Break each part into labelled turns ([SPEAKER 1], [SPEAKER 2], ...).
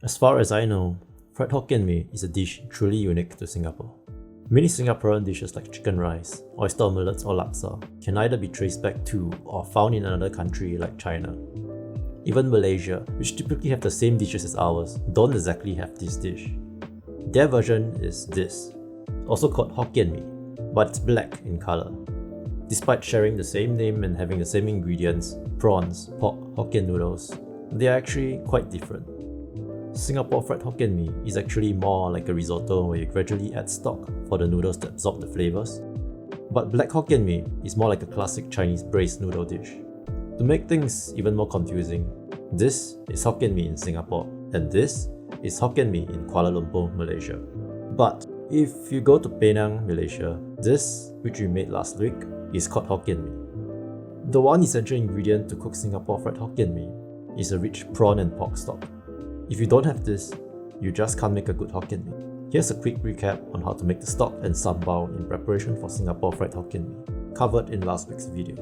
[SPEAKER 1] As far as I know, Fried Hokkien Mee is a dish truly unique to Singapore. Many Singaporean dishes like chicken rice, oyster omelets or laksa can either be traced back to or found in another country like China. Even Malaysia, which typically have the same dishes as ours, don't exactly have this dish. Their version is this, also called Hokkien Mee, but it's black in color. Despite sharing the same name and having the same ingredients, prawns, pork, Hokkien noodles, they are actually quite different. Singapore Fried Hokkien Mee is actually more like a risotto where you gradually add stock for the noodles to absorb the flavors. But Black Hokkien Mee is more like a classic Chinese braised noodle dish. To make things even more confusing, this is Hokkien Mee in Singapore, and this is Hokkien Mee in Kuala Lumpur, Malaysia. But if you go to Penang, Malaysia, this, which we made last week, is called Hokkien Mee. The one essential ingredient to cook Singapore Fried Hokkien Mee is a rich prawn and pork stock. If you don't have this, you just can't make a good Hokkien Mee. Here's a quick recap on how to make the stock and sambal in preparation for Singapore Fried Hokkien Mee, covered in last week's video.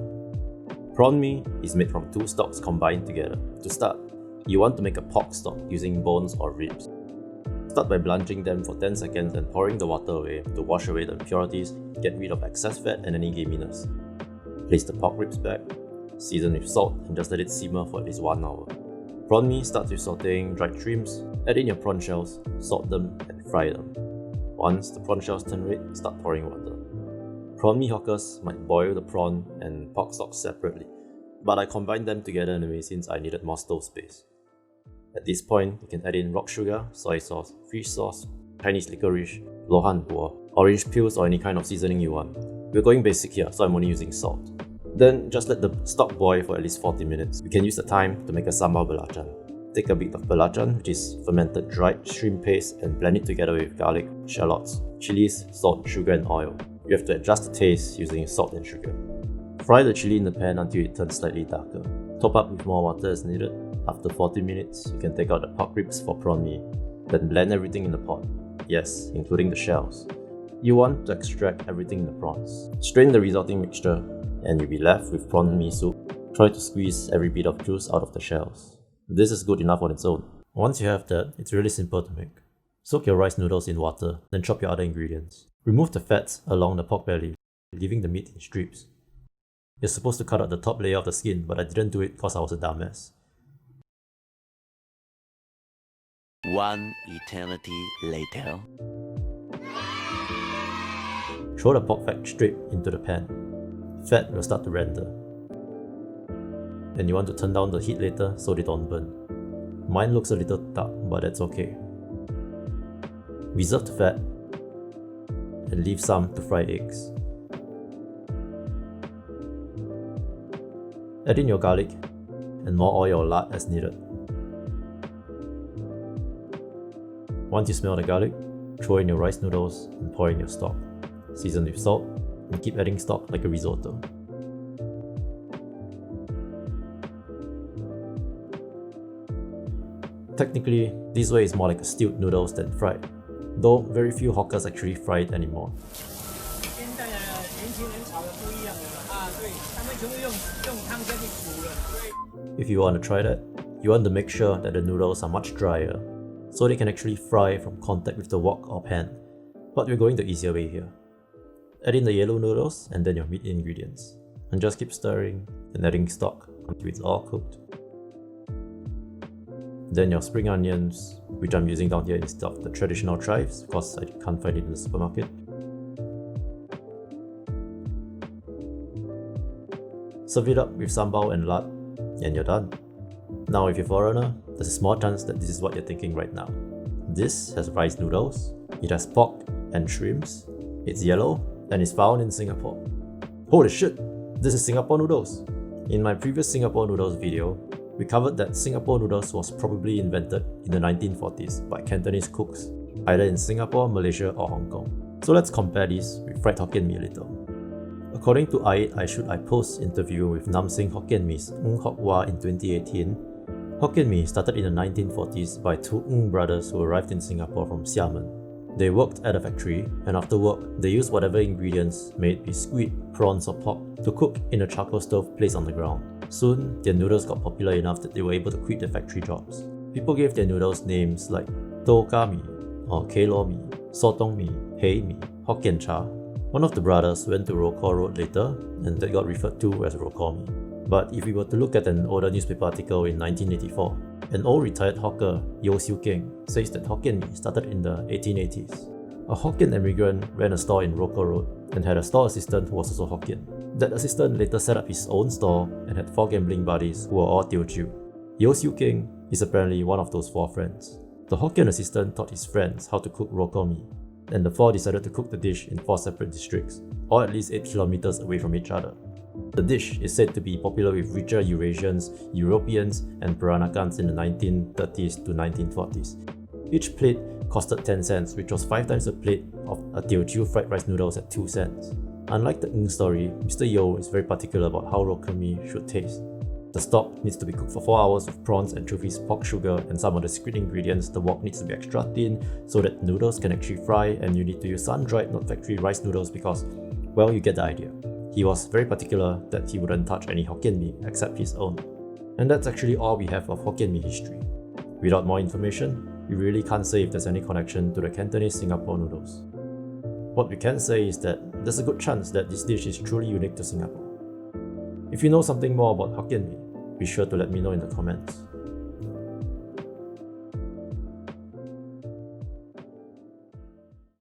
[SPEAKER 1] Prawn mee is made from two stocks combined together. To start, you want to make a pork stock using bones or ribs. Start by blanching them for 10 seconds and pouring the water away to wash away the impurities, get rid of excess fat and any gaminess. Place the pork ribs back, season with salt and just let it simmer for at least 1 hour. Prawn mee starts with sauteing dried shrimps, add in your prawn shells, salt them and fry them. Once the prawn shells turn red, start pouring water. Prawn mee hawkers might boil the prawn and pork stock separately, but I combined them together anyway since I needed more stove space. At this point, you can add in rock sugar, soy sauce, fish sauce, Chinese licorice, lohan buah, orange peels or any kind of seasoning you want. We're going basic here, so I'm only using salt. Then just let the stock boil for at least 40 minutes. We can use the time to make a sambal belacan. Take a bit of belacan, which is fermented dried shrimp paste, and blend it together with garlic, shallots, chilies, salt, sugar and oil. You have to adjust the taste using salt and sugar. Fry the chili in the pan until it turns slightly darker. Top up with more water as needed. After 40 minutes, you can take out the pork ribs for prawn mee. Then blend everything in the pot. Yes, including the shells. You want to extract everything in the prawns. Strain the resulting mixture and you'll be left with prawn mee soup. Try to squeeze every bit of juice out of the shells. This is good enough on its own. Once you have that, it's really simple to make. Soak your rice noodles in water, then chop your other ingredients. Remove the fats along the pork belly, leaving the meat in strips. You're supposed to cut out the top layer of the skin, but I didn't do it because I was a dumbass.
[SPEAKER 2] One eternity later.
[SPEAKER 1] Throw the pork fat straight into the pan. Fat will start to render. And you want to turn down the heat later so they don't burn. Mine looks a little dark, but that's okay. Reserve the fat and leave some to fry eggs. Add in your garlic and more oil or lard as needed. Once you smell the garlic, throw in your rice noodles and pour in your stock. Season with salt and keep adding stock like a risotto. Technically, this way is more like a stewed noodles than fried, though very few hawkers actually fry it anymore. If you want to try that, you want to make sure that the noodles are much drier, so they can actually fry from contact with the wok or pan, but we're going the easier way here. Add in the yellow noodles and then your meat ingredients, and just keep stirring and adding stock until it's all cooked. Then your spring onions, which I'm using down here instead of the traditional chives because I can't find it in the supermarket. Serve it up with sambal and lard, and you're done. Now if you're a foreigner, there's a small chance that this is what you're thinking right now. This has rice noodles, it has pork and shrimps, it's yellow, and is found in Singapore. Holy shit! This is Singapore Noodles! In my previous Singapore Noodles video, we covered that Singapore Noodles was probably invented in the 1940s by Cantonese cooks, either in Singapore, Malaysia or Hong Kong. So let's compare these with Fried Hokkien Mee a little. According to I Should I Post interview with Nam Sing Hokkien Mee's Ng Hock Wah in 2018, Hokkien Mee started in the 1940s by two Ng brothers who arrived in Singapore from Xiamen. They worked at a factory, and after work, they used whatever ingredients, may it be squid, prawns or pork, to cook in a charcoal stove placed on the ground. Soon, their noodles got popular enough that they were able to quit their factory jobs. People gave their noodles names like To Ka Mee or Kelo Mee, Sotong Mee, Hei Mee, Hokkien Cha. One of the brothers went to Rokor Road later, and that got referred to as Rokor Mee. But if we were to look at an older newspaper article in 1984, an old retired hawker, Yeo Siew Keng, says that Hokkien Mee started in the 1880s. A Hokkien immigrant ran a store in Rokor Road and had a store assistant who was also Hokkien. That assistant later set up his own store and had 4 gambling buddies who were all Teochew. Yeo Siew Keng is apparently one of those 4 friends. The Hokkien assistant taught his friends how to cook Rokor Mee, and the 4 decided to cook the dish in 4 separate districts, all at least 8 kilometers away from each other. The dish is said to be popular with richer Eurasians, Europeans, and Peranakans in the 1930s to 1940s. Each plate costed 10 cents, which was 5 times the plate of a Teochew fried rice noodles at 2 cents. Unlike the Ng story, Mr. Yeo is very particular about how Hokkien Mee should taste. The stock needs to be cooked for 4 hours with prawns, anchovies, pork sugar, and some of the secret ingredients. The wok needs to be extra thin so that noodles can actually fry, and you need to use sun-dried, not factory rice noodles because, well, you get the idea. He was very particular that he wouldn't touch any Hokkien Mee except his own. And that's actually all we have of Hokkien Mee history. Without more information, we really can't say if there's any connection to the Cantonese Singapore noodles. What we can say is that there's a good chance that this dish is truly unique to Singapore. If you know something more about Hokkien Mee, be sure to let me know in the comments.